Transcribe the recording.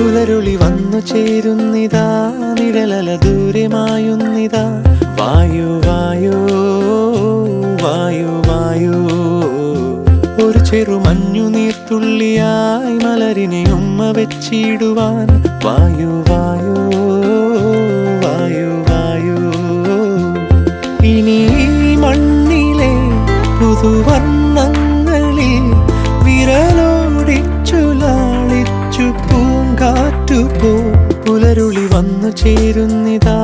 പുലരുളി വന്നു ചേരുന്നിതാ, നിഴലല ദൂരെ മായുന്നിതാ. വായു വായു വായു വായു, ഒരു ചെറു മഞ്ഞു നീർത്തുള്ളിയായി മലരിനെ ഉമ്മ വെച്ചിടുവാൻ. വായു വായു വായു വായു, ഇനി മണ്ണിലെ പുതുവർണ്ണങ്ങളിൽ വിരലോടിച്ചു ലാളിച്ചു പൂങ്കാറ്റുപോ. പുലരുളി വന്നു ചേരുന്നിതാ,